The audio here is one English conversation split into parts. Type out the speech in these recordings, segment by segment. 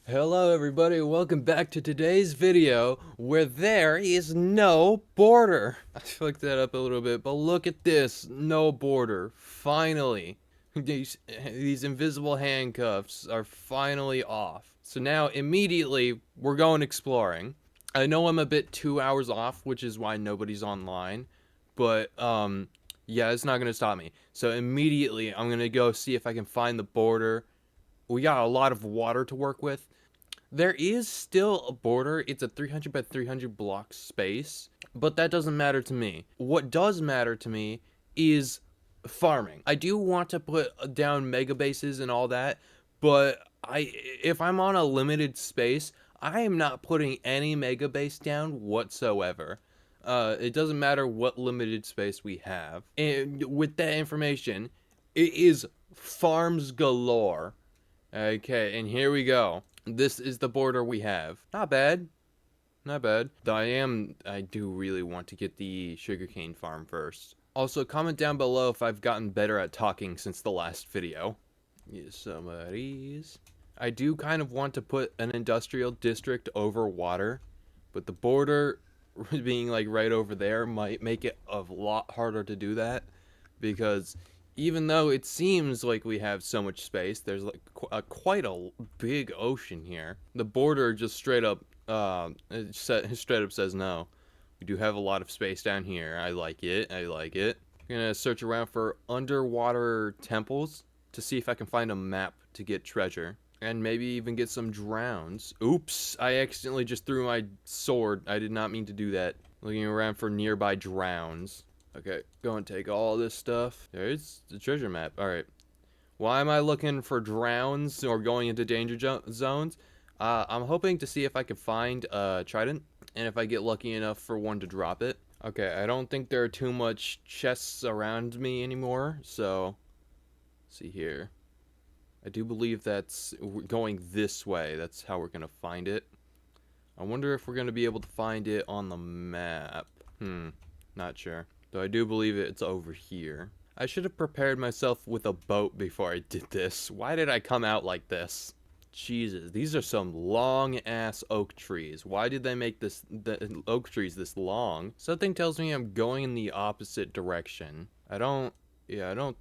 Hello everybody, welcome back to today's video where there is no border. I fucked that up a little bit, but look at this, no border, finally. These invisible handcuffs are finally off. So now immediately we're going exploring. I know I'm a bit 2 hours off, which is why nobody's online, but yeah, it's not gonna stop me. So immediately I'm gonna go see if I can find the border. We got a lot of water to work with. There is still a border. It's a 300 by 300 block space, but that doesn't matter to me. What does matter to me is farming. I do want to put down mega bases and all that, but if I'm on a limited space, I am not putting any mega base down whatsoever. It doesn't matter what limited space we have. And with that information, it is farms galore. Okay, and here we go. This is the border we have. Not bad. Not bad. Though I do really want to get the sugarcane farm first. Also, comment down below if I've gotten better at talking since the last video. Yes, summaries. I do kind of want to put an industrial district over water, but the border being like right over there might make it a lot harder to do that, because even though it seems like we have so much space, there's like quite a big ocean here. The border just straight up says no. We do have a lot of space down here. I like it. I like it. I'm gonna search around for underwater temples to see if I can find a map to get treasure. And maybe even get some drowns. Oops, I accidentally just threw my sword. I did not mean to do that. Looking around for nearby drowns. Okay, go and take all this stuff. There's the treasure map. Alright. Why am I looking for drowns or going into danger zones? I'm hoping to see if I can find a trident, and if I get lucky enough for one to drop it. Okay, I don't think there are too much chests around me anymore, so let's see here. I do believe that's going this way. That's how we're gonna find it. I wonder if we're gonna be able to find it on the map. Not sure. Though I do believe it's over here. I should have prepared myself with a boat before I did this. Why did I come out like this? Jesus, these are some long ass oak trees. Why did they make the oak trees this long? Something tells me I'm going in the opposite direction. I don't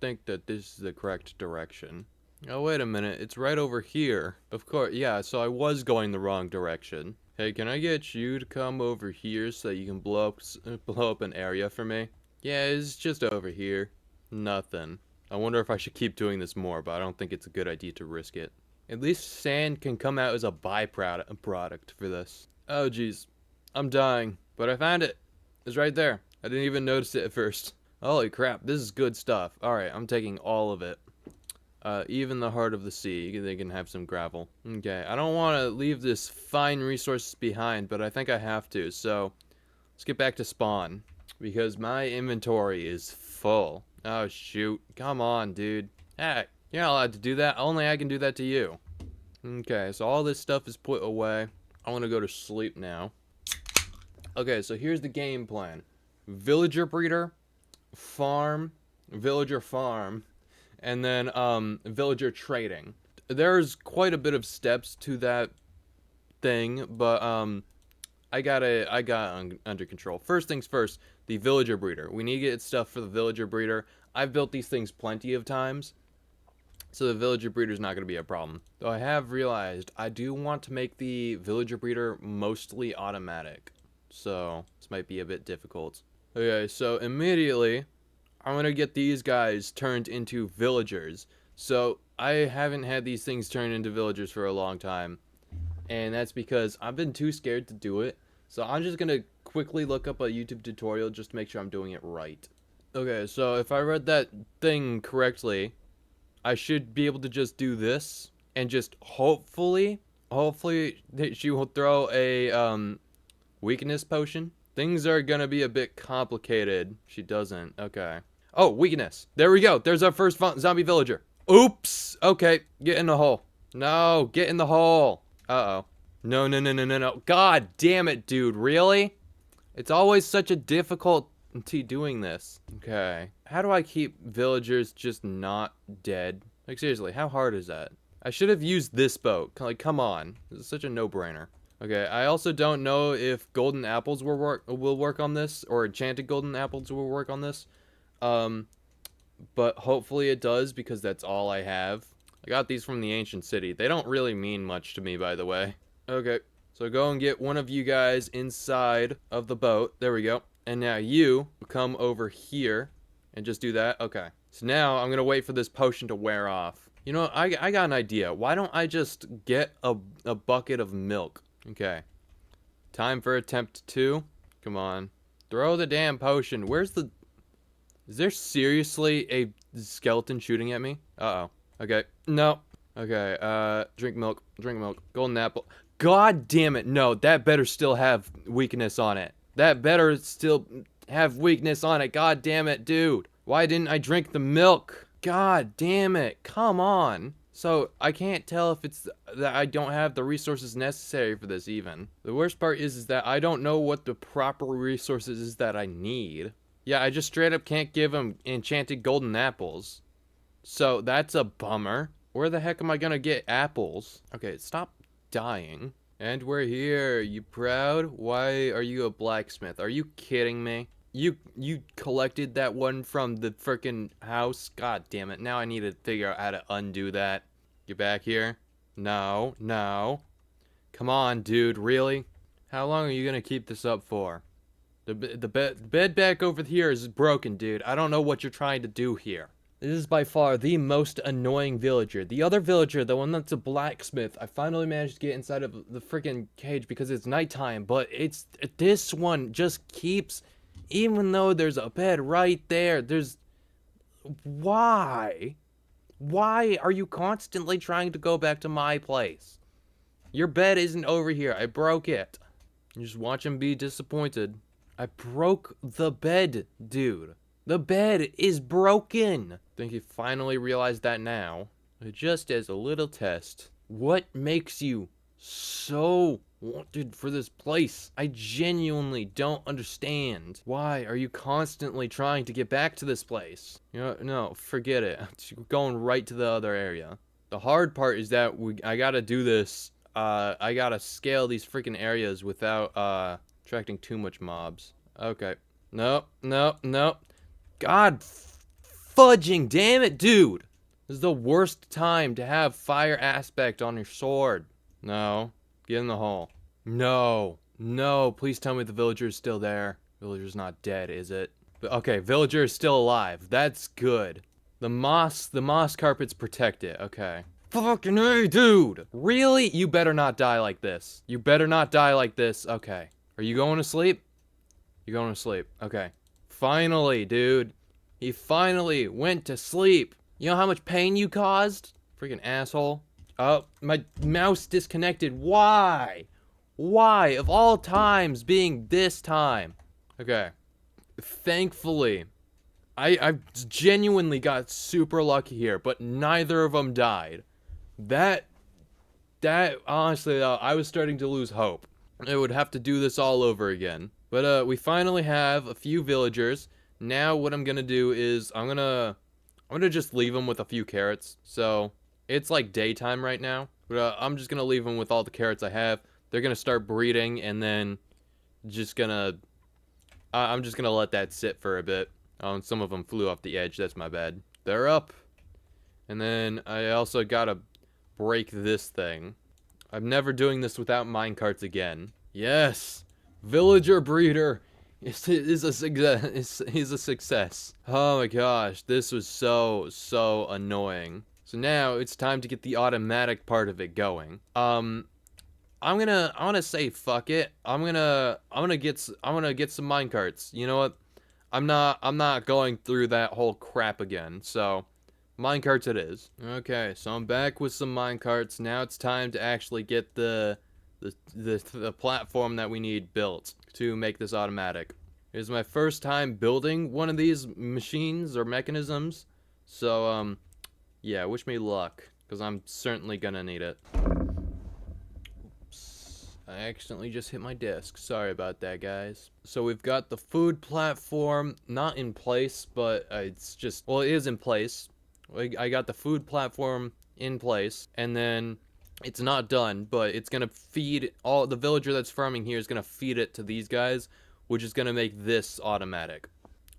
think that this is the correct direction. Oh, wait a minute. It's right over here. Of course, yeah, so I was going the wrong direction. Hey, can I get you to come over here so that you can blow up an area for me? Yeah, it's just over here. Nothing. I wonder if I should keep doing this more, but I don't think it's a good idea to risk it. At least sand can come out as a byproduct for this. Oh, jeez. I'm dying. But I found it. It's right there. I didn't even notice it at first. Holy crap, this is good stuff. Alright, I'm taking all of it. Even the heart of the sea, they can have some gravel. Okay, I don't want to leave this fine resource behind, but I think I have to, so let's get back to spawn, because my inventory is full. Oh, shoot. Come on, dude. Hey, you're not allowed to do that. Only I can do that to you. Okay, so all this stuff is put away. I want to go to sleep now. Okay, so here's the game plan. Villager breeder, farm, villager farm, and then villager trading. There's quite a bit of steps to that thing, but I got under control. First things first, the villager breeder. We need to get stuff for the villager breeder. I've built these things plenty of times, so the villager breeder is not going to be a problem. Though I have realized I do want to make the villager breeder mostly automatic, so this might be a bit difficult. Okay, so immediately I'm gonna get these guys turned into villagers. So I haven't had these things turned into villagers for a long time, and that's because I've been too scared to do it. So I'm just gonna quickly look up a YouTube tutorial just to make sure I'm doing it right. Okay, so if I read that thing correctly, I should be able to just do this and just hopefully she will throw a weakness potion. Things are gonna be a bit complicated. She doesn't. Okay. Oh, weakness. There we go. There's our first zombie villager. Oops. Okay, get in the hole. No, get in the hole. Uh-oh. No, no, no, no, no, no. God damn it, dude. Really? It's always such a difficulty doing this. Okay. How do I keep villagers just not dead? Like, seriously, how hard is that? I should have used this boat. Like, come on. This is such a no-brainer. Okay, I also don't know if golden apples will work on this, or enchanted golden apples will work on this. But hopefully it does, because that's all I have. I got these from the ancient city. They don't really mean much to me, by the way. Okay, so go and get one of you guys inside of the boat. There we go. And now you come over here and just do that. Okay. So now I'm gonna wait for this potion to wear off. You know, I got an idea. Why don't I just get a bucket of milk? Okay. Time for attempt 2. Come on. Throw the damn potion. Where's the... Is there seriously a skeleton shooting at me? Uh-oh. Okay. No. Okay, drink milk. Drink milk. Golden apple. God damn it. No, that better still have weakness on it. That better still have weakness on it. God damn it, dude. Why didn't I drink the milk? God damn it. Come on. So, I can't tell if it's that I don't have the resources necessary for this even. The worst part is that I don't know what the proper resources is that I need. Yeah, I just straight up can't give him enchanted golden apples. So, that's a bummer. Where the heck am I gonna get apples? Okay, stop dying. And we're here. You proud? Why are you a blacksmith? Are you kidding me? You collected that one from the frickin' house? God damn it. Now I need to figure out how to undo that. Get back here. No, no. Come on, dude. Really? How long are you gonna keep this up for? The bed back over here is broken, dude. I don't know what you're trying to do here. This is by far the most annoying villager. The other villager, the one that's a blacksmith, I finally managed to get inside of the freaking cage because it's nighttime, but it's this one just keeps, even though there's a bed right there, there's... Why? Why are you constantly trying to go back to my place? Your bed isn't over here. I broke it. You just watch him be disappointed. I broke the bed, dude. The bed is broken. I think you finally realized that now. Just as a little test, what makes you so wanted for this place? I genuinely don't understand. Why are you constantly trying to get back to this place? You know, no, forget it. We're going right to the other area. The hard part is that I gotta do this. I gotta scale these freaking areas without attracting too much mobs. Okay. Nope, nope, nope. God fudging damn it, dude. This is the worst time to have fire aspect on your sword. No. Get in the hole. No. No. Please tell me the villager is still there. Villager's not dead, is it? But, okay, villager is still alive. That's good. The moss carpet's protected. Okay. Fucking hey, dude. Really? You better not die like this. You better not die like this. Okay. Are you going to sleep? You're going to sleep. Okay. Finally, dude. He finally went to sleep. You know how much pain you caused? Freaking asshole. Oh, my mouse disconnected. Why? Why? Of all times being this time. Okay. Thankfully, I genuinely got super lucky here, but neither of them died. That honestly though, I was starting to lose hope. I would have to do this all over again. But we finally have a few villagers. Now what I'm gonna do is I'm gonna just leave them with a few carrots. So it's like daytime right now, but I'm just gonna leave them with all the carrots I have. They're gonna start breeding, and then I'm just gonna let that sit for a bit. Oh, and some of them flew off the edge. That's my bad. They're up, and then I also gotta break this thing. I'm never doing this without minecarts again. Yes. Villager breeder is a success. He's a success. Oh my gosh, this was so annoying. So now it's time to get the automatic part of it going. I'm gonna say fuck it. I'm gonna get some minecarts. You know what? I'm not going through that whole crap again. So minecarts it is. Okay, so I'm back with some minecarts. Now it's time to actually get the platform that we need built to make this automatic. It is my first time building one of these machines or mechanisms, so yeah, wish me luck, because I'm certainly gonna need it. Oops, I accidentally just hit my desk. Sorry about that, guys. So we've got the food platform not in place, but it's just, well, it is in place. I got the food platform in place, and then it's not done, but it's gonna feed all the villager that's farming here is gonna feed it to these guys, which is gonna make this automatic.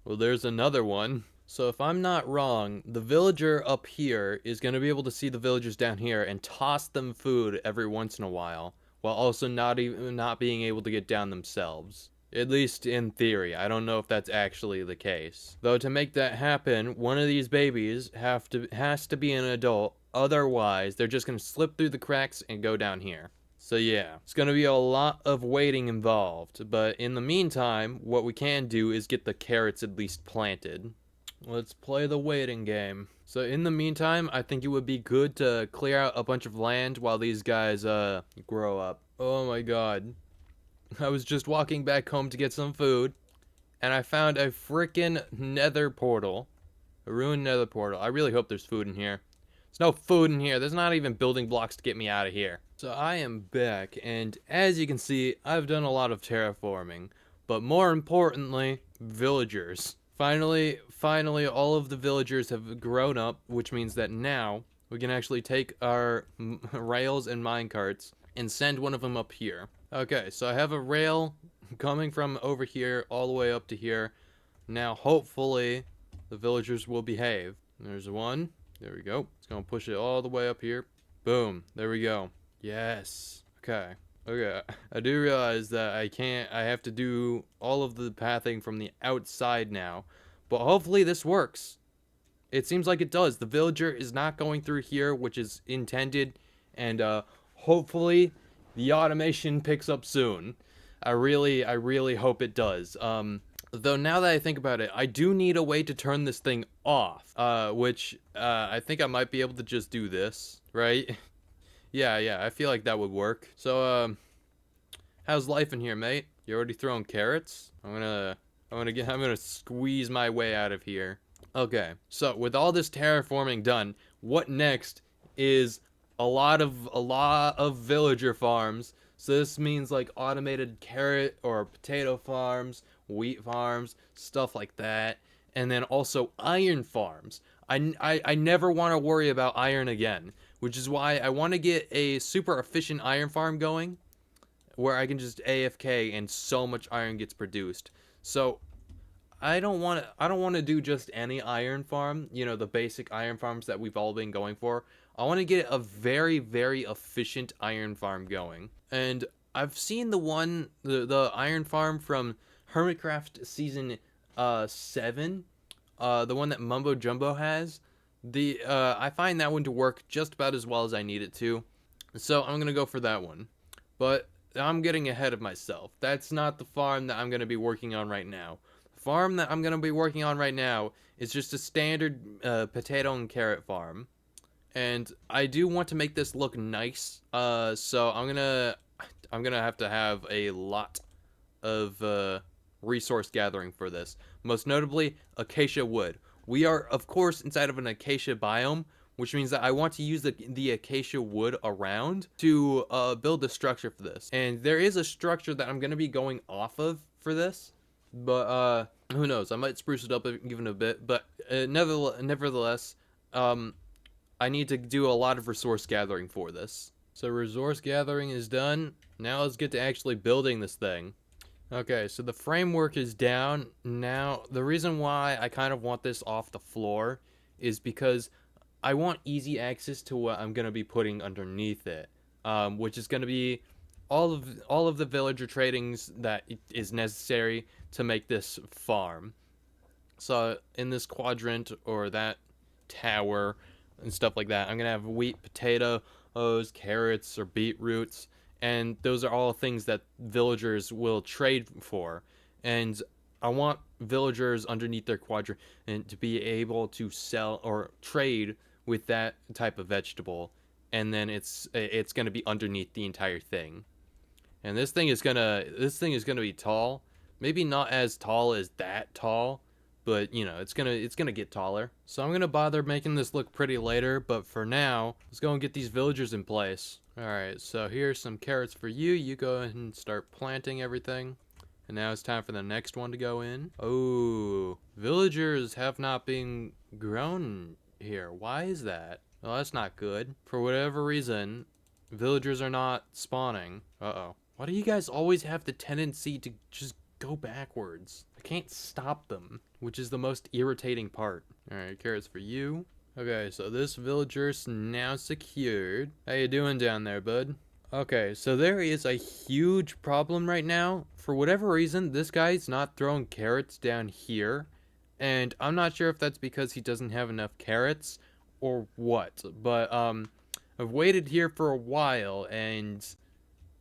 Well, there's another one. So if I'm not wrong, the villager up here is gonna be able to see the villagers down here and toss them food every once in a while also not being able to get down themselves. At least in theory. I don't know if that's actually the case. Though to make that happen, one of these babies has to be an adult, otherwise they're just gonna slip through the cracks and go down here. So yeah, it's gonna be a lot of waiting involved, but in the meantime, what we can do is get the carrots at least planted. Let's play the waiting game. So in the meantime, I think it would be good to clear out a bunch of land while these guys grow up. Oh my god. I was just walking back home to get some food, and I found a frickin' nether portal. A ruined nether portal. I really hope there's food in here. There's no food in here. There's not even building blocks to get me out of here. So I am back, and as you can see, I've done a lot of terraforming. But more importantly, villagers. Finally, all of the villagers have grown up, which means that now we can actually take our rails and minecarts and send one of them up here. Okay, so I have a rail coming from over here all the way up to here. Now, hopefully, the villagers will behave. There's one. There we go. It's gonna push it all the way up here. Boom. There we go. Yes. Okay. Okay. I do realize that I have to do all of the pathing from the outside now. But hopefully this works. It seems like it does. The villager is not going through here, which is intended. And hopefully the automation picks up soon. I really hope it does. Though now that I think about it, I do need a way to turn this thing off. Which I think I might be able to just do this, right? Yeah, I feel like that would work. So, how's life in here, mate? You already throwing carrots? I'm gonna squeeze my way out of here. Okay, so with all this terraforming done, what next is a lot of villager farms. So this means like automated carrot or potato farms, wheat farms, stuff like that, and then also iron farms. I never want to worry about iron again, which is why I want to get a super efficient iron farm going where I can just AFK and so much iron gets produced. So I don't want to do just any iron farm, you know, the basic iron farms that we've all been going for. I want to get a very efficient iron farm going. And I've seen the iron farm from Hermitcraft season 7, the one that Mumbo Jumbo has. I find that one to work just about as well as I need it to. So I'm going to go for that one. But I'm getting ahead of myself. That's not the farm that I'm going to be working on right now. The farm that I'm going to be working on right now is just a standard potato and carrot farm. And I do want to make this look nice. So I'm gonna have to have a lot of resource gathering for this. Most notably, acacia wood. We are, of course, inside of an acacia biome, which means that I want to use the acacia wood around to build a structure for this. And there is a structure that I'm going to be going off of for this, but who knows? I might spruce it up even a bit, but nevertheless, I need to do a lot of resource gathering for this. So resource gathering is done. Now let's get to actually building this thing. Okay, so the framework is down. Now, the reason why I kind of want this off the floor is because I want easy access to what I'm going to be putting underneath it, which is going to be all of the villager tradings that is necessary to make this farm. So in this quadrant or that tower and stuff like that, I'm going to have wheat, potatoes, carrots, or beetroots, and those are all things that villagers will trade for. And I want villagers underneath their quadrant to be able to sell or trade with that type of vegetable, and then it's going to be underneath the entire thing. And this thing is going to be tall. Maybe not as tall as that tall, but you know, it's going to get taller. So I'm going to bother making this look pretty later, but for now, let's go and get these villagers in place. All right, so here's some carrots for you. You go ahead and start planting everything. And now it's time for the next one to go in. Oh, villagers have not been grown here. Why is that? Well, that's not good. For whatever reason, villagers are not spawning. Uh-oh. Why do you guys always have the tendency to just go backwards? I can't stop them, which is the most irritating part. Alright, carrots for you. Okay, so this villager's now secured. How you doing down there, bud? Okay, so there is a huge problem right now. For whatever reason, this guy's not throwing carrots down here. And I'm not sure if that's because he doesn't have enough carrots or what. But, I've waited here for a while and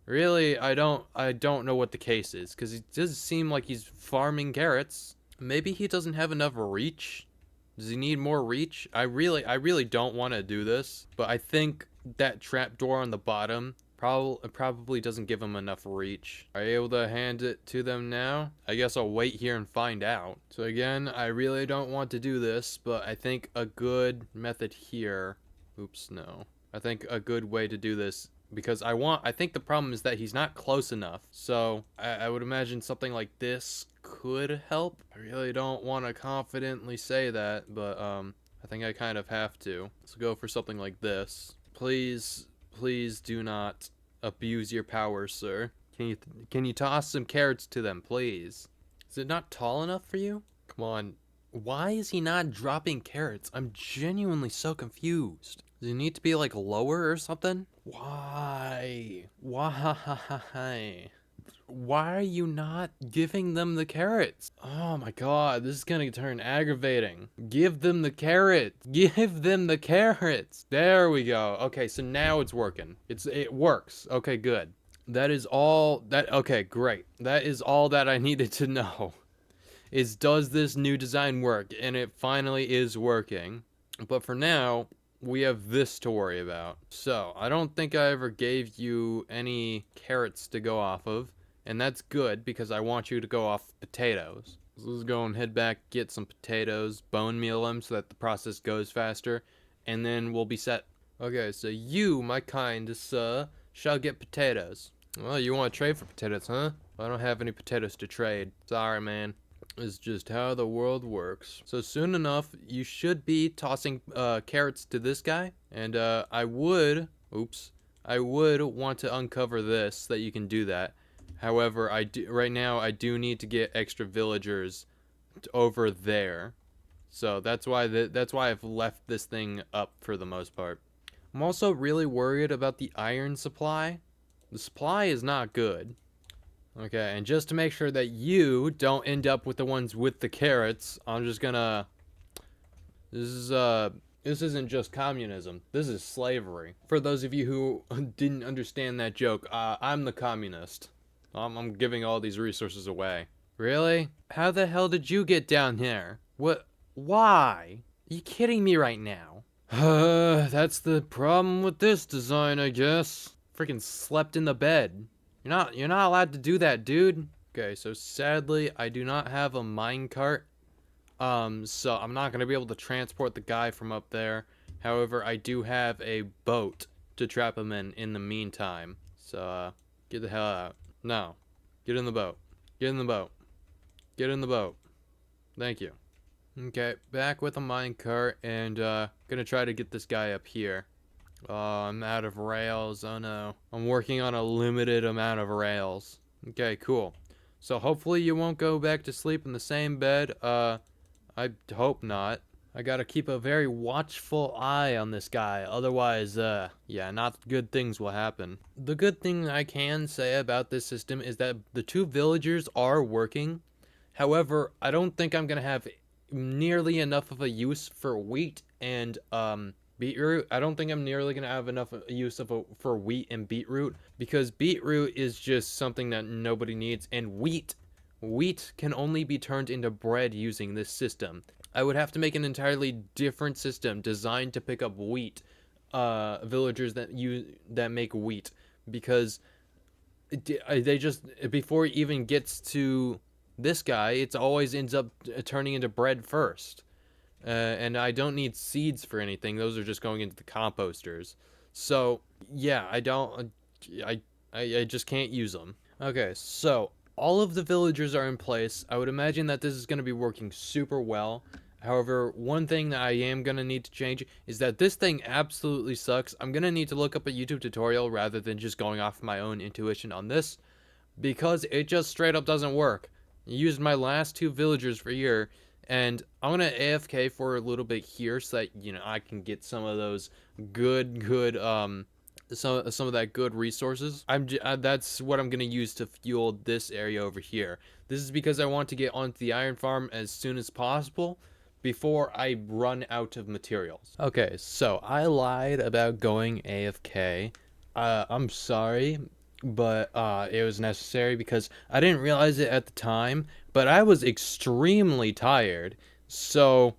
really I don't know what the case is. Because it does seem like he's farming carrots. Maybe he doesn't have enough reach. Does he need more reach? I really don't want to do this. But I think that trapdoor on the bottom probably doesn't give him enough reach. Are you able to hand it to them now? I guess I'll wait here and find out. So again, I really don't want to do this, but I think a good method here. Oops, no. I think a good way to do this, because I think the problem is that he's not close enough. So I would imagine something like this could help. I really don't want to confidently say that, but I think I kind of have to. Let's go for something like this. Please do not abuse your power, sir. Can you toss some carrots to them, please? Is it not tall enough for you? Come on. Why is he not dropping carrots? I'm genuinely so confused. Does he need to be like lower or something? Why? Why are you not giving them the carrots? Oh my god, this is gonna turn aggravating. Give them the carrots. Give them the carrots. There we go. Okay, so now it's working. It works. Okay, good. Okay, great. That is all that I needed to know. Does this new design work? And it finally is working. But for now, we have this to worry about. So, I don't think I ever gave you any carrots to go off of. And that's good, because I want you to go off potatoes. So let's go and head back, get some potatoes, bone meal them so that the process goes faster, and then we'll be set. Okay, so you, my kind sir, shall get potatoes. Well, you want to trade for potatoes, huh? I don't have any potatoes to trade. Sorry, man. Is just how the world works. So soon enough, you should be tossing carrots to this guy, and I would want to uncover this so that you can do that. However, right now I do need to get extra villagers over there, so that's why I've left this thing up for the most part. I'm also really worried about the iron supply. The supply is not good. Okay, and just to make sure that you don't end up with the ones with the carrots, I'm just gonna... This isn't just communism. This is slavery. For those of you who didn't understand that joke, I'm the communist. I'm giving all these resources away. Really? How the hell did you get down here? What? Why? Are you kidding me right now? That's the problem with this design, I guess. Freaking slept in the bed. You're not allowed to do that, dude. Okay, so sadly, I do not have a minecart. So I'm not gonna be able to transport the guy from up there. However, I do have a boat to trap him in the meantime. So, get the hell out. No. Get in the boat. Get in the boat. Get in the boat. Thank you. Okay, back with a minecart and, gonna try to get this guy up here. Oh, I'm out of rails. Oh no. I'm working on a limited amount of rails. Okay, cool. So hopefully you won't go back to sleep in the same bed. I hope not. I gotta keep a very watchful eye on this guy. Otherwise, yeah, not good things will happen. The good thing I can say about this system is that the two villagers are working. However, I don't think I'm gonna have nearly enough of a use for wheat and, beetroot. I don't think I'm nearly gonna have enough use for wheat and beetroot, because beetroot is just something that nobody needs, and wheat can only be turned into bread using this system. I would have to make an entirely different system designed to pick up wheat, villagers that make wheat, because they just, before it even gets to this guy, it always ends up turning into bread first. And I don't need seeds for anything. Those are just going into the composters. So, yeah, I just can't use them. Okay, so all of the villagers are in place. I would imagine that this is going to be working super well. However, one thing that I am going to need to change is that this thing absolutely sucks. I'm going to need to look up a YouTube tutorial rather than just going off my own intuition on this, because it just straight up doesn't work. I used my last 2 villagers for here, and I'm going to AFK for a little bit here so that, I can get some of those good, some of that good resources. That's what I'm gonna use to fuel this area over here. This is because I want to get onto the iron farm as soon as possible before I run out of materials. Okay, so I lied about going AFK. I'm sorry, but it was necessary because I didn't realize it at the time, but I was extremely tired, so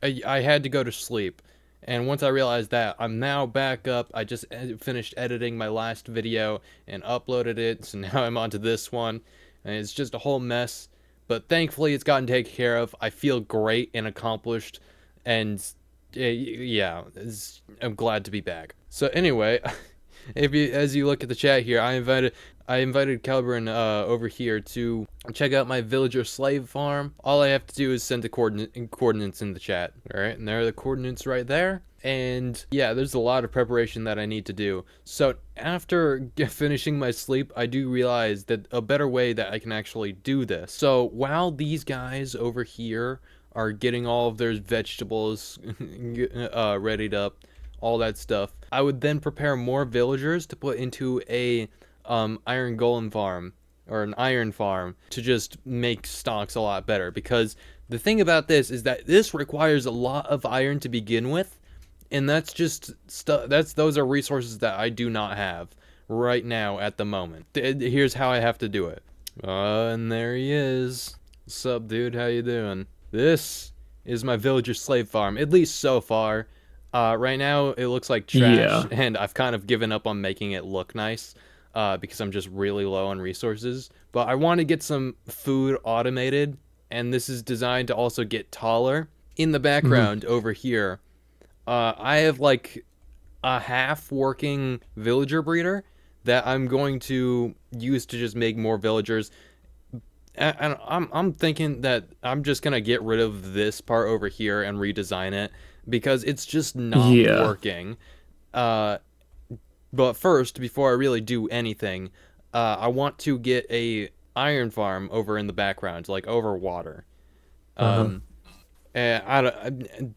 I had to go to sleep. And once I realized that, I'm now back up. I just finished editing my last video and uploaded it, so now I'm onto this one. And it's just a whole mess. But thankfully, it's gotten taken care of. I feel great and accomplished. And yeah, I'm glad to be back. So anyway, as you look at the chat here, I invited Calbrin over here to check out my villager slave farm. All I have to do is send the coordinates in the chat. All right, and there are the coordinates right there. And yeah, there's a lot of preparation that I need to do. So after finishing my sleep, I do realize that a better way that I can actually do this. So while these guys over here are getting all of their vegetables readied up, all that stuff, I would then prepare more villagers to put into a iron golem farm or an iron farm to just make stocks a lot better, because the thing about this is that this requires a lot of iron to begin with, and that's just stuff. Those are resources that I do not have right now at the moment. Here's how I have to do it. And there he is. What's up, dude? How you doing? This is my villager slave farm, at least so far. Right now it looks like trash, and I've kind of given up on making it look nice because I'm just really low on resources. But I want to get some food automated, and this is designed to also get taller. In the background over here, I have like a half-working villager breeder that I'm going to use to just make more villagers. And I'm thinking that I'm just gonna get rid of this part over here and redesign it because it's just not working. But first, before I really do anything, I want to get a iron farm over in the background, like over water. And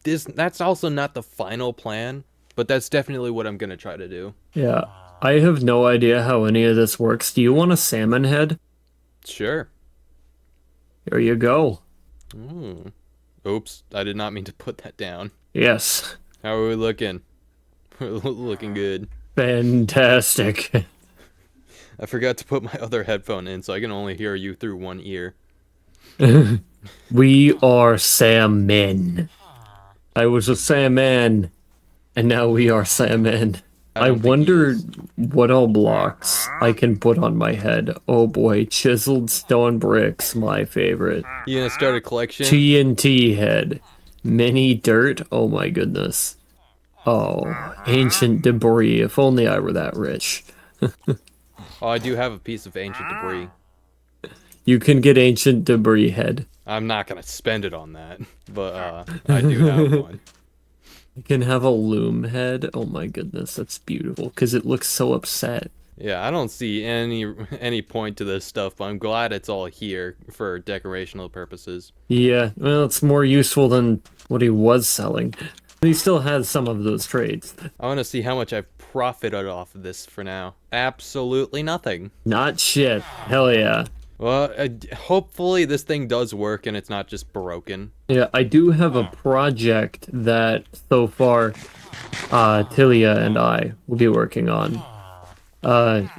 that's also not the final plan, but that's definitely what I'm gonna try to do. Yeah, I have no idea how any of this works. Do you want a salmon head? Sure. Here you go. Oops, I did not mean to put that down. Yes. How are we looking? We're looking good. Fantastic. I forgot to put my other headphone in, so I can only hear you through one ear. We are salmon. I was a salmon, and now we are salmon. I wonder what all blocks I can put on my head. Oh boy, chiseled stone bricks, my favorite. You gonna start a collection? TNT head. Mini dirt, oh my goodness. Oh, ancient debris, if only I were that rich. Oh, I do have a piece of ancient debris. You can get ancient debris head. I'm not gonna spend it on that, but I do have one. You can have a loom head. Oh my goodness, that's beautiful because it looks so upset. Yeah, I don't see any point to this stuff, but I'm glad it's all here for decorational purposes. Yeah, well, it's more useful than what he was selling. He still has some of those trades. I want to see how much I've profited off of this for now. Absolutely nothing. Not shit. Hell yeah. Well, hopefully this thing does work and it's not just broken. Yeah, I do have a project that so far Tilia and I will be working on.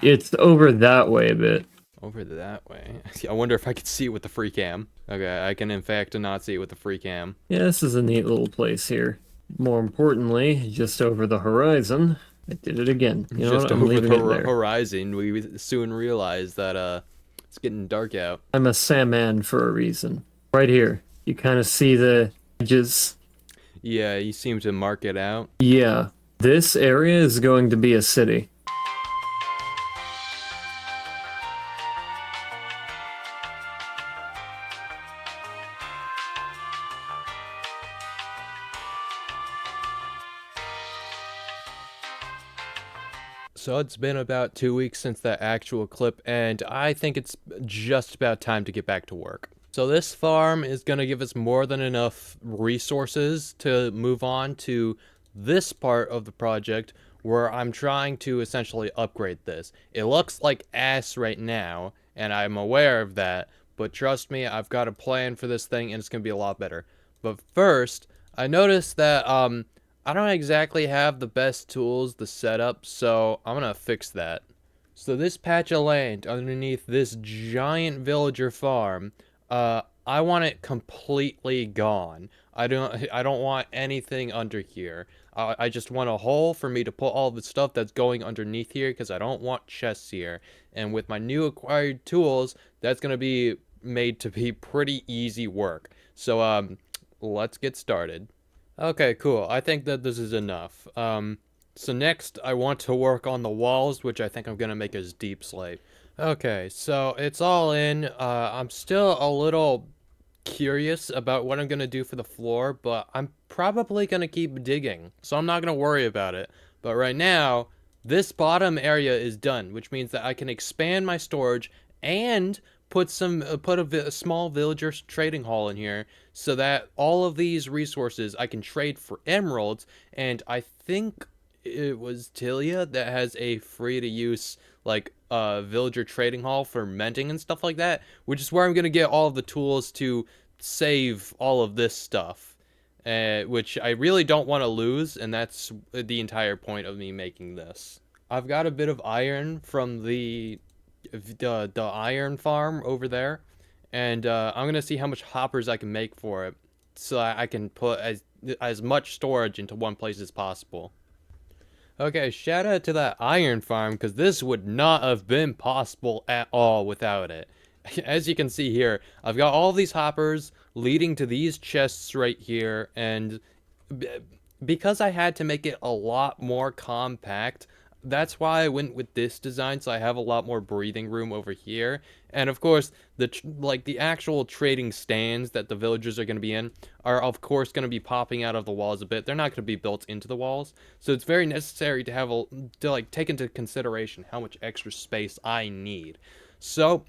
It's over that way a bit. Over that way? I wonder if I could see it with the free cam. Okay, I can in fact not see it with the free cam. Yeah, this is a neat little place here. More importantly, just over the horizon, I did it again. You know just what? I'm over leaving the it there. horizon, we soon realized that it's getting dark out. I'm a salmon for a reason. Right here, you kind of see the edges. Yeah, you seem to mark it out. Yeah, this area is going to be a city. So it's been about 2 weeks since that actual clip, and I think it's just about time to get back to work. So this farm is going to give us more than enough resources to move on to this part of the project where I'm trying to essentially upgrade this. It looks like ass right now, and I'm aware of that, but trust me, I've got a plan for this thing and it's going to be a lot better. But first, I noticed that I don't exactly have the best tools to set up, so I'm gonna fix that. So this patch of land underneath this giant villager farm, I want it completely gone. I don't want anything under here. I just want a hole for me to put all the stuff that's going underneath here because I don't want chests here. And with my new acquired tools, that's gonna be made to be pretty easy work. So let's get started. Okay, cool. I think that this is enough. So next I want to work on the walls, which I think I'm gonna make as deep slate. Okay, so it's all in. I'm still a little curious about what I'm gonna do for the floor, but I'm probably gonna keep digging, so I'm not gonna worry about it. But right now, this bottom area is done, which means that I can expand my storage and put a small villager's trading hall in here, so that all of these resources I can trade for emeralds. And I think it was Tilia that has a free to use like villager trading hall for mending and stuff like that, which is where I'm gonna get all of the tools to save all of this stuff, which I really don't want to lose, and that's the entire point of me making this. I've got a bit of iron from the iron farm over there, and I'm gonna see how much hoppers I can make for it, so I can put as much storage into one place as possible. Okay, shout out to that iron farm, because this would not have been possible at all without it. As you can see here, I've got all these hoppers leading to these chests right here, and because I had to make it a lot more compact, that's why I went with this design, so I have a lot more breathing room over here. And of course, the actual trading stands that the villagers are going to be in are of course going to be popping out of the walls a bit. They're not going to be built into the walls, so it's very necessary to take into consideration how much extra space I need. So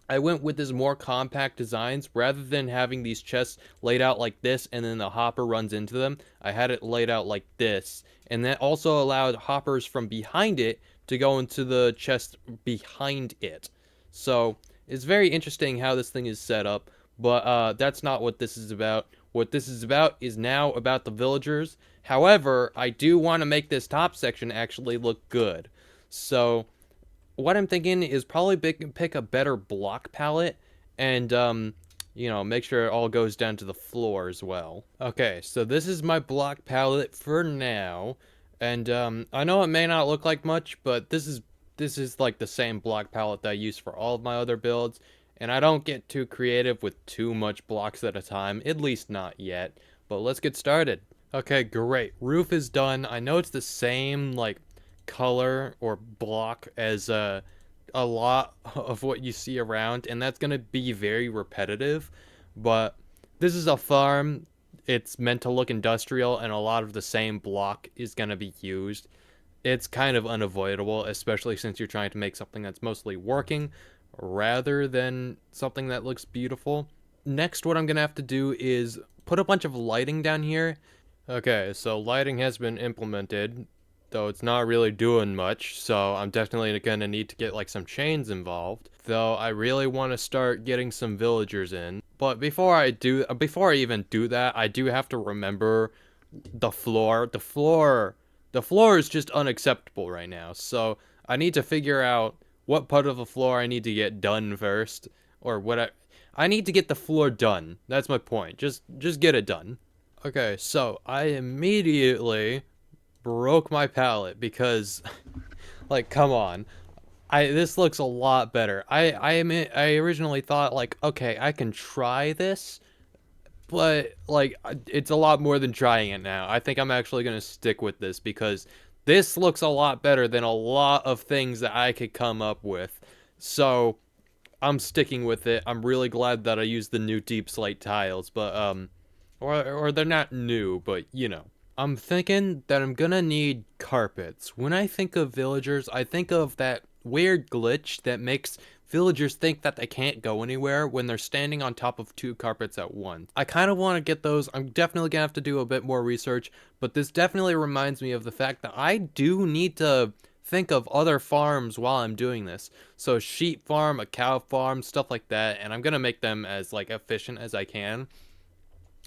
I went with this more compact designs rather than having these chests laid out like this and then the hopper runs into them. I had it laid out like this, and that also allowed hoppers from behind it to go into the chest behind it. So it's very interesting how this thing is set up, but that's not what this is about. What this is about is now about the villagers. However, I do want to make this top section actually look good. So what I'm thinking is probably pick a better block palette and make sure it all goes down to the floor as well. Okay, so this is my block palette for now, and I know it may not look like much, but this is like the same block palette that I use for all of my other builds, and I don't get too creative with too much blocks at a time, at least not yet. But let's get started. Okay, great. Roof is done. I know it's the same like color or block as a lot of what you see around, and that's gonna be very repetitive, but this is a farm. It's meant to look industrial, and a lot of the same block is gonna be used. It's kind of unavoidable, especially since you're trying to make something that's mostly working rather than something that looks beautiful. Next, what I'm gonna have to do is put a bunch of lighting down here. Okay, so lighting has been implemented, though it's not really doing much, so I'm definitely gonna need to get like some chains involved. Though I really want to start getting some villagers in. But before I even do that, I do have to remember the floor. The floor is just unacceptable right now. So I need to figure out what part of the floor I need to get done first, or what I need to get the floor done. That's my point. Just get it done. Okay, so I immediately broke my palette because like come on. This looks a lot better. I originally thought like, okay, I can try this, but like it's a lot more than trying it now. I think I'm actually going to stick with this because this looks a lot better than a lot of things that I could come up with. So, I'm sticking with it. I'm really glad that I used the new deep slate tiles, but or they're not new, but you know. I'm thinking that I'm gonna need carpets. When I think of villagers, I think of that weird glitch that makes villagers think that they can't go anywhere when they're standing on top of two carpets at once. I kind of want to get those. I'm definitely gonna have to do a bit more research, but this definitely reminds me of the fact that I do need to think of other farms while I'm doing this. So sheep farm, a cow farm, stuff like that, and I'm gonna make them as like efficient as I can.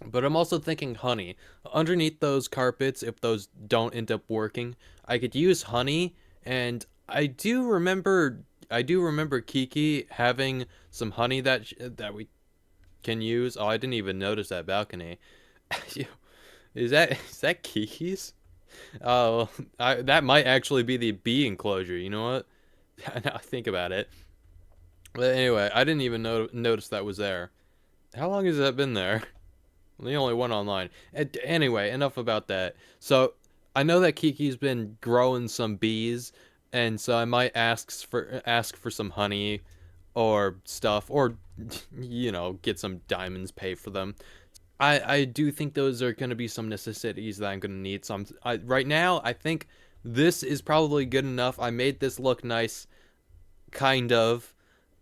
But I'm also thinking honey. Underneath those carpets, if those don't end up working, I could use honey. And I do remember Kiki having some honey that we can use. Oh, I didn't even notice that balcony. Is that Kiki's? Oh, that might actually be the bee enclosure. You know what? Now I think about it. But anyway, I didn't even notice that was there. How long has that been there? The only one online. Anyway, enough about that. So I know that Kiki's been growing some bees, and so I might ask for some honey or stuff, or get some diamonds, pay for them. I do think those are going to be some necessities that I'm going to need. Right now, I think this is probably good enough. I made this look nice, kind of.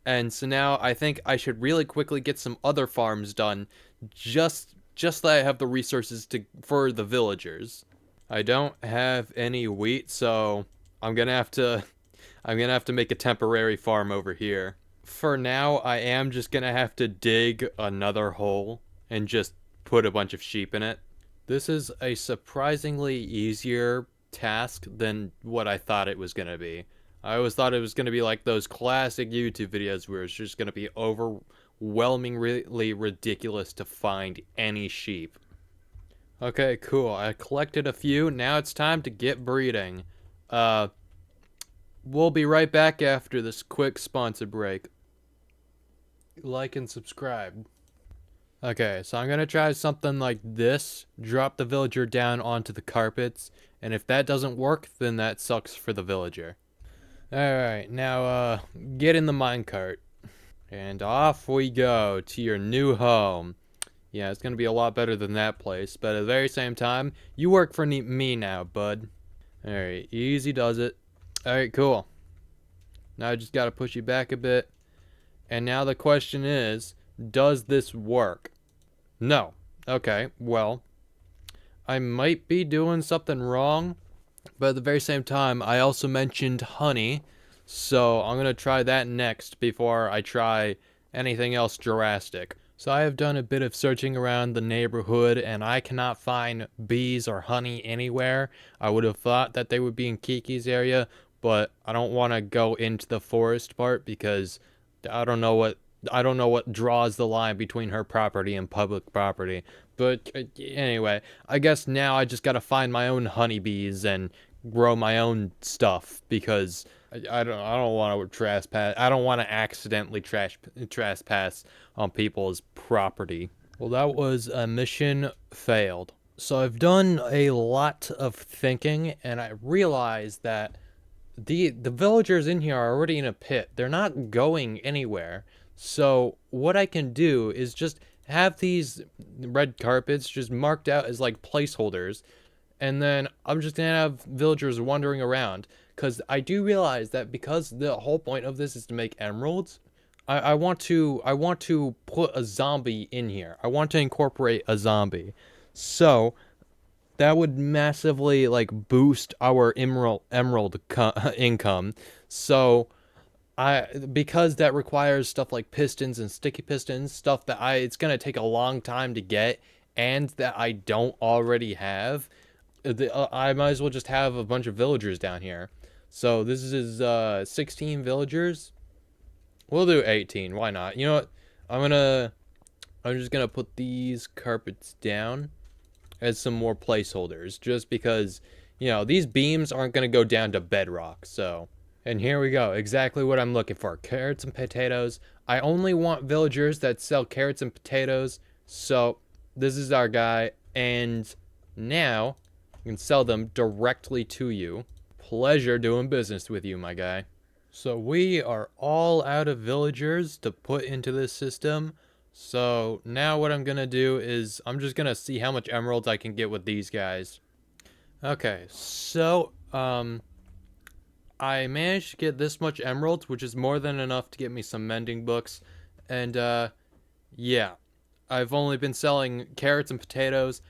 And so now I think I should really quickly get some other farms done, just that I have the resources to for the villagers. I don't have any wheat, so I'm gonna have to I'm gonna have to make a temporary farm over here. For now, I am just gonna have to dig another hole and just put a bunch of sheep in it. This is a surprisingly easier task than what I thought it was gonna be. I always thought it was gonna be like those classic YouTube videos where it's just gonna be overwhelmingly ridiculous to find any sheep. Okay, cool. I collected a few. Now it's time to get breeding. Uh, we'll be right back after this quick sponsor break. Like and subscribe. Okay, so I'm gonna try something like this. Drop the villager down onto the carpets, and if that doesn't work, then that sucks for the villager. Alright, now get in the minecart. And off we go to your new home. Yeah, it's gonna be a lot better than that place, but at the very same time, you work for me now, bud. Alright, easy does it. Alright, cool. Now I just gotta push you back a bit. And now the question is, does this work? No. Okay, well, I might be doing something wrong, but at the very same time, I also mentioned honey, so I'm gonna try that next before I try anything else drastic. So I have done a bit of searching around the neighborhood, and I cannot find bees or honey anywhere. I would have thought that they would be in Kiki's area, but I don't want to go into the forest part because I don't know what I don't know what draws the line between her property and public property. But anyway, I guess now I just gotta find my own honeybees and grow my own stuff because I don't want to trespass. I don't want to accidentally trespass on people's property. Well, that was a mission failed. So I've done a lot of thinking, and I realized that the villagers in here are already in a pit. They're not going anywhere. So what I can do is just have these red carpets just marked out as like placeholders, and then I'm just gonna have villagers wandering around. Cause I do realize that because the whole point of this is to make emeralds, I want to put a zombie in here. I want to incorporate a zombie. So that would massively like boost our emerald income. So because that requires stuff like pistons and sticky pistons, stuff that it's gonna take a long time to get, and that I don't already have. I might as well just have a bunch of villagers down here. So this is 16 villagers. We'll do 18. Why not? You know what? I'm just gonna put these carpets down as some more placeholders, just because these beams aren't gonna go down to bedrock. So, and here we go. Exactly what I'm looking for: carrots and potatoes. I only want villagers that sell carrots and potatoes. So this is our guy, and now you can sell them directly to you. Pleasure doing business with you, my guy. So we are all out of villagers to put into this system. So now what I'm gonna do is I'm just gonna see how much emeralds I can get with these guys. Okay, so I managed to get this much emeralds, which is more than enough to get me some mending books. And yeah, I've only been selling carrots and potatoes.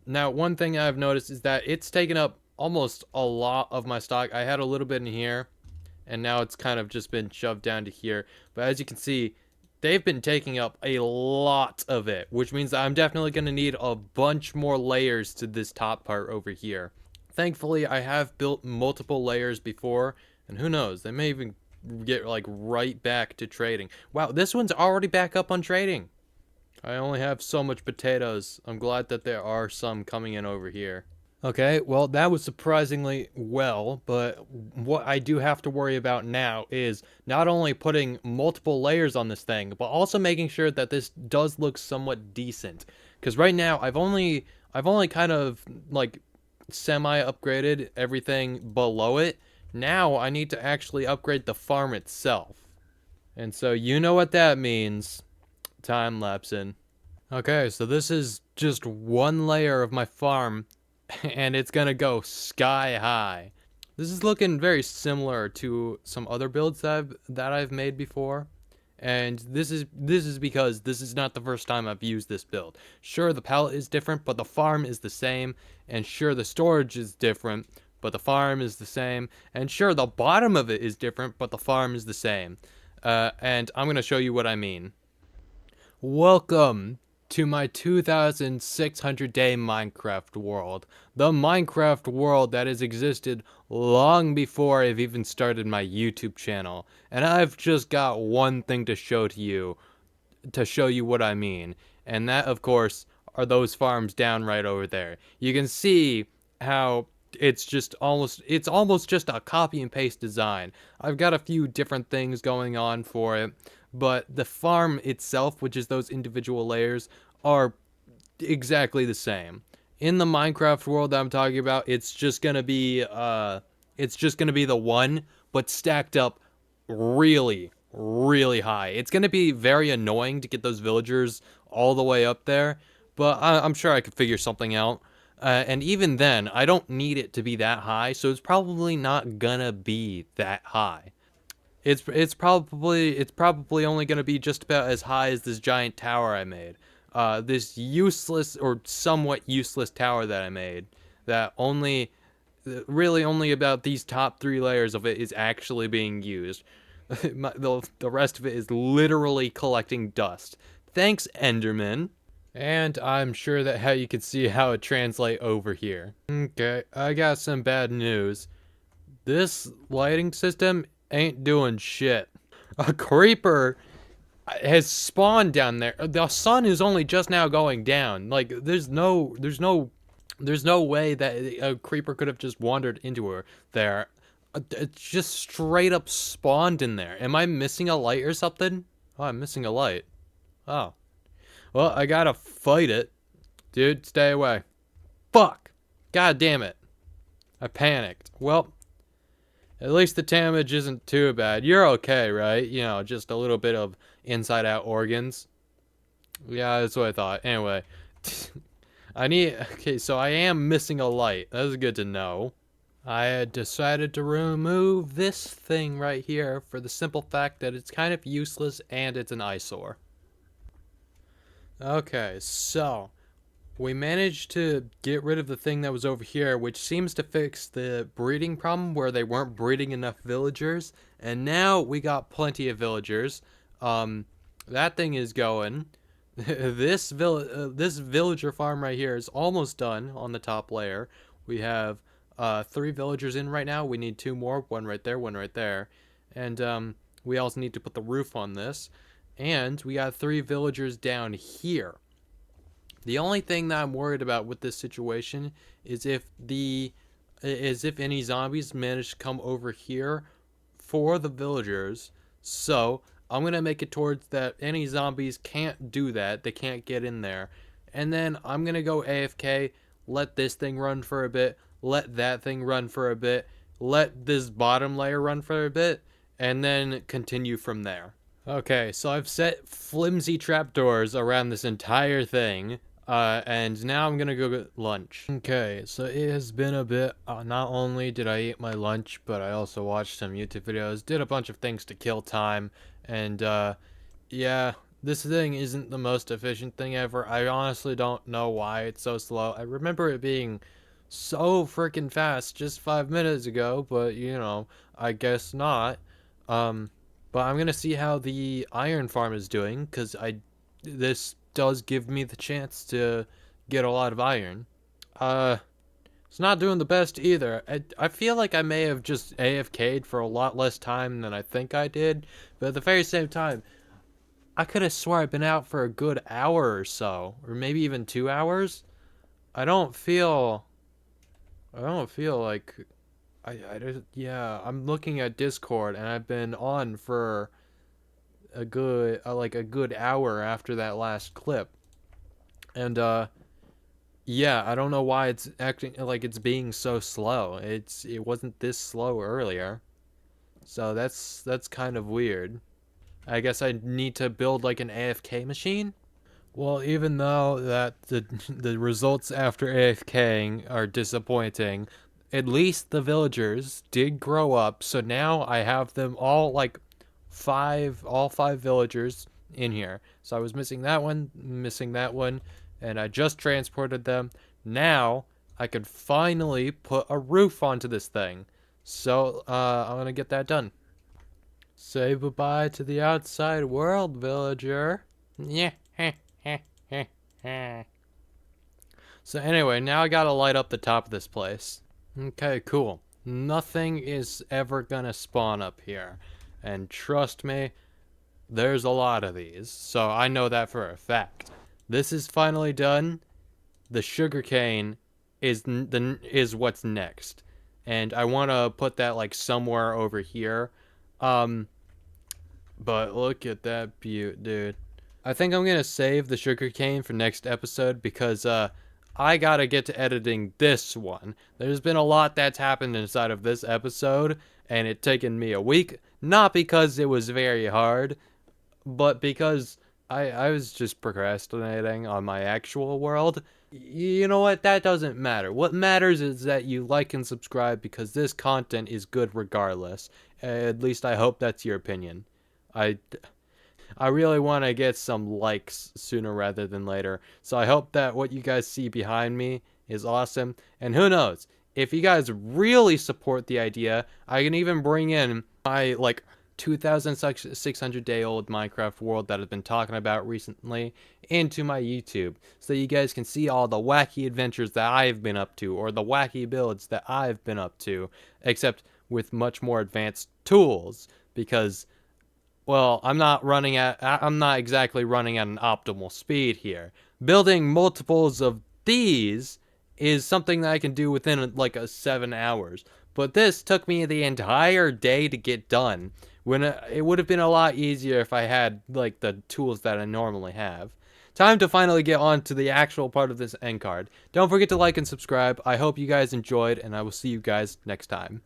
Now, one thing I've noticed is that it's taken up almost a lot of my stock. I had a little bit in here, and now it's kind of just been shoved down to here. But as you can see, they've been taking up a lot of it, which means I'm definitely going to need a bunch more layers to this top part over here. Thankfully, I have built multiple layers before, and who knows, they may even get like right back to trading. Wow, this one's already back up on trading. I only have so much potatoes. I'm glad that there are some coming in over here. Okay, well, that was surprisingly well, but what I do have to worry about now is not only putting multiple layers on this thing, but also making sure that this does look somewhat decent. Because right now, I've only kind of like semi upgraded everything below it. Now I need to actually upgrade the farm itself. And so you know what that means. Time lapsing. Okay, so this is just one layer of my farm, and it's gonna go sky high. This is looking very similar to some other builds that I've made before. And this is because this is not the first time I've used this build. Sure, the palette is different, but the farm is the same. And sure, the storage is different, but the farm is the same. And sure, the bottom of it is different, but the farm is the same. And I'm gonna show you what I mean. Welcome to my 2600 day Minecraft world. The Minecraft world that has existed long before I've even started my YouTube channel. And I've just got one thing to show you what I mean. And that, of course, are those farms down right over there. You can see how it's almost just a copy and paste design. I've got a few different things going on for it, but the farm itself, which is those individual layers, are exactly the same. In the Minecraft world that I'm talking about, it's just gonna be the one, but stacked up really, really high. It's gonna be very annoying to get those villagers all the way up there, but I'm sure I could figure something out. And even then, I don't need it to be that high, so it's probably not gonna be that high. It's probably only gonna be just about as high as this giant tower I made. This useless or somewhat useless tower that I made. That only, really only about these top three layers of it is actually being used. The rest of it is literally collecting dust. Thanks, Enderman. And I'm sure that how you can see how it translate over here. Okay, I got some bad news. This lighting system ain't doing shit. A creeper has spawned down there. The sun is only just now going down. Like there's no way that a creeper could have just wandered into her there. It's just straight up spawned in there. Am I missing a light or something? Oh, I'm missing a light. Oh. Well, I gotta fight it. Dude, stay away. Fuck. God damn it. I panicked. Well, at least the damage isn't too bad. You're okay, right? You know, just a little bit of inside out organs. Yeah, that's what I thought. Anyway. Okay, so I am missing a light. That's good to know. I had decided to remove this thing right here for the simple fact that it's kind of useless and it's an eyesore. Okay, so we managed to get rid of the thing that was over here, which seems to fix the breeding problem where they weren't breeding enough villagers. And now we got plenty of villagers. That thing is going. This villager farm right here is almost done on the top layer. We have 3 villagers in right now. We need 2 more, one right there, one right there. And we also need to put the roof on this. And we got 3 villagers down here. The only thing that I'm worried about with this situation is if any zombies manage to come over here for the villagers. So I'm gonna make it towards that any zombies can't do that. They can't get in there. And then I'm gonna go AFK, let this thing run for a bit, let that thing run for a bit, let this bottom layer run for a bit, and then continue from there. Okay, so I've set flimsy trapdoors around this entire thing. And now I'm gonna go get lunch. Okay, so it has been a bit. Not only did I eat my lunch, but I also watched some YouTube videos, did a bunch of things to kill time, and yeah, this thing isn't the most efficient thing ever. I honestly don't know why it's so slow. I remember it being so freaking fast just 5 minutes ago, but I guess not. Um, but I'm gonna see how the iron farm is doing, cause this does give me the chance to get a lot of iron. Uh, it's not doing the best either. I feel like I may have just AFK'd for a lot less time than I think I did, but at the very same time, I could have swore I've been out for a good hour or so, or maybe even 2 hours. I don't feel. I don't feel like. Yeah, I'm looking at Discord and I've been on for a good, like a good hour after that last clip. And, yeah, I don't know why it's acting like it's being so slow. It wasn't this slow earlier. So that's kind of weird. I guess I need to build like an AFK machine. Well, even though that the results after AFKing are disappointing, at least the villagers did grow up. So now I have them all like all five villagers in here. So I was missing that one, and I just transported them. Now I could finally put a roof onto this thing. So I'm gonna get that done. Say goodbye to the outside world, villager. Yeah. So anyway, now I gotta light up the top of this place. Okay, cool. Nothing is ever gonna spawn up here. And trust me, there's a lot of these. So I know that for a fact. This is finally done. The sugarcane is what's next. And I want to put that like somewhere over here. Um but look at that beaut, dude. I think I'm gonna save the sugarcane for next episode because I gotta get to editing this one. There's been a lot that's happened inside of this episode, and it taken me a week. Not because it was very hard, but because I was just procrastinating on my actual world. You know what? That doesn't matter. What matters is that you like and subscribe because this content is good regardless. At least I hope that's your opinion. I I really want to get some likes sooner rather than later. So I hope that what you guys see behind me is awesome. And who knows, if you guys really support the idea, I can even bring in my like 2,600 day old Minecraft world that I've been talking about recently into my YouTube, so you guys can see all the wacky adventures that I've been up to, or the wacky builds that I've been up to, except with much more advanced tools, because well, I'm not exactly running at an optimal speed here. Building multiples of these is something that I can do within like 7 hours. But this took me the entire day to get done, when it would have been a lot easier if I had like the tools that I normally have. Time to finally get on to the actual part of this end card. Don't forget to like and subscribe. I hope you guys enjoyed, and I will see you guys next time.